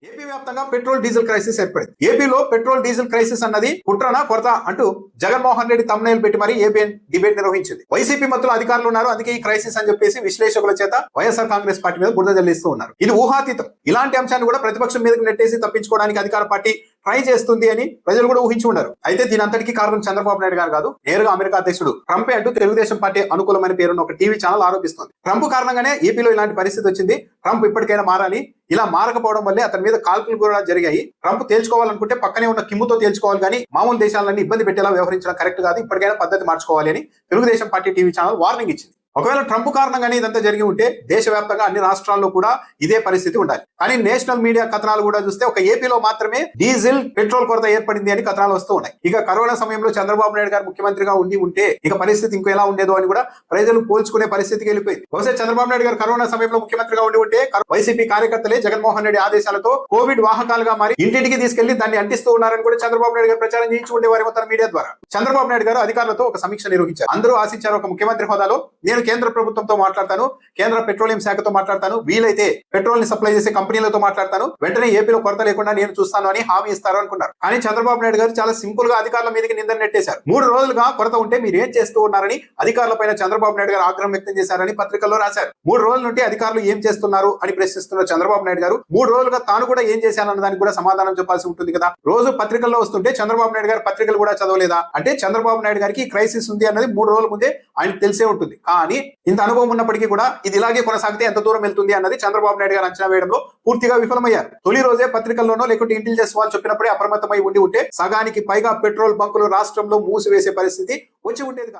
AP వ్యాప్తంగా petrol diesel crisis ఏర్పడింది. ఏపీలో పెట్రోల్ డీజిల్ క్రైసిస్ అన్నది కుట్రనా కొరత అంటూ జగన్మోహన్ రెడ్డి తమ్నైల్ పెట్టి మరి ఏబిఎన్ డిబేట్ నిర్వహించింది. వైసీపీ మధ్యలో అధికారులు ఉన్నారు, అందుకే ఈ క్రైసిస్ అని చెప్పేసి విశ్లేషకుల చేత వైఎస్ఆర్ కాంగ్రెస్ పార్టీ మీద బురద జల్లిస్తూ ఉన్నారు. ఇది ఊహాతీతం. ఇలాంటి అంశాన్ని కూడా ప్రతిపక్షం మీదకి నెట్టేసి తప్పించుకోవడానికి అధికార పార్టీ ట్రై చేస్తుంది అని ప్రజలు కూడా ఊహించి ఉన్నారు. అయితే దీని అంతటికీ కారణం చంద్రబాబు నాయుడు గారు కాదు, నేరుగా అమెరికా అధ్యక్షుడు ట్రంపే అంటూ తెలుగుదేశం పార్టీ అనుకూలమైన పేరున్న ఒక టీవీ ఛానల్ ఆరోపిస్తుంది. ట్రంప్ కారణంగానే ఏపీలో ఇలాంటి పరిస్థితి వచ్చింది, ట్రంప్ ఇప్పటికైనా మారాలి, ఇలా మారకపోవడం వల్లే అతని మీద కాల్పులు కూడా జరిగాయి. ట్రంప్ తేల్చుకోవాలనుకుంటే పక్కనే ఉన్న కిమ్ముతో తేల్చుకోవాలి, కానీ మామూలు దేశాలన్నీ ఇబ్బంది పెట్టేలా వ్యవహరించడం కరెక్ట్ కాదు, ఇప్పటికైనా పద్ధతి మార్చుకోవాలి అని Telugu Desam party TV channel warning ఇచ్చింది. ఒకవేళ ట్రంప్ కారణంగానే ఇదంతా జరిగి ఉంటే దేశవ్యాప్తంగా అన్ని రాష్ట్రాల్లో కూడా ఇదే పరిస్థితి ఉండాలి. కానీ నేషనల్ మీడియా కథనాలు కూడా చూస్తే ఒక ఏపీలో మాత్రమే డీజిల్ పెట్రోల్ కొరత ఏర్పడింది అని కథనాలు వస్తూ ఉన్నాయి. ఇక కరోనా సమయంలో చంద్రబాబు నాయుడు గారు ముఖ్యమంత్రిగా ఉంటే ఇక పరిస్థితి ఇంకో ఎలా ఉండేదో అని కూడా ప్రజలు పోల్చుకునే పరిస్థితికి వెళ్ళిపోయింది. బహుశా చంద్రబాబు నాయుడు గారు కరోనా సమయంలో ముఖ్యమంత్రిగా ఉంటే వైసీపీ కార్యకర్తలే జగన్మోహన్ రెడ్డి ఆదేశాలతో కోవిడ్ వాహకాలుగా మారి ఇంటింటికి తీసుకెళ్లి దాన్ని అంటిస్తూ ఉన్నారని కూడా చంద్రబాబు నాయుడు గారు ప్రచారం చేయించి ఉండేవారు తన మీడియా ద్వారా. చంద్రబాబు నాయుడు గారు అధికారులతో ఒక సమీక్ష నిర్వహించారు. అందరూ ఆశించారు, ఒక ముఖ్యమంత్రి హోదాలో నేను కేంద్ర ప్రభుత్వంతో మాట్లాడతాను, కేంద్ర పెట్రోలియం శాఖతో మాట్లాడతాను, వీలైతే పెట్రోల్ ని సప్లై చేసే కంపెనీలతో మాట్లాడతాను, వెంటనే ఏపీలో కొరత లేకుండా నేను చూస్తాను అని హామీ ఇస్తారు అనుకున్నారు. కానీ చంద్రబాబు నాయుడు గారు చాలా సింపుల్ గా అధికారుల మీదకి నిందన నెట్టేశారు. 3 రోజులుగా కొరత ఉంటే మీరు ఏం చేస్తూ ఉన్నారని అధికారులపైన చంద్రబాబు నాయుడు గారు ఆగ్రహం వ్యక్తం చేశారని పత్రికల్లో రాశారు. 3 రోజుల నుండి అధికారులు ఏం చేస్తున్నారు అని ప్రశ్నిస్తున్న చంద్రబాబు నాయుడు గారు 3 రోజులుగా తాను కూడా ఏం చేశానన్న దానికి కూడా సమాధానం చెప్పాల్సి ఉంటుంది కదా. రోజు పత్రికల్లో వస్తుంటే చంద్రబాబు నాయుడు గారు పత్రికలు కూడా చదవలేదా అంటే చంద్రబాబు నాయుడు గారికి క్రైసిస్ ఉంది అన్నది 3 రోజుల ముందే ఆయనకు తెలిసే ఉంటుంది. కానీ ఇంత అనుభవం ఉన్నప్పటికీ కూడా ఇది ఇలాగే కొనసాగితే ఎంత దూరం వెళ్తుంది అన్నది చంద్రబాబు నాయుడు గారు అంచనా వేయడంలో పూర్తిగా విఫలమయ్యారు. తొలి రోజే పత్రికల్లోనో లేకుంటే ఇంటెలిజెన్స్ వాళ్ళు చెప్పినప్పుడే అప్రమత్తమై ఉంటే సగానికి పైగా పెట్రోల్ బంకులు రాష్ట్రంలో మూసివేసే పరిస్థితి వచ్చి ఉండేది కాదు.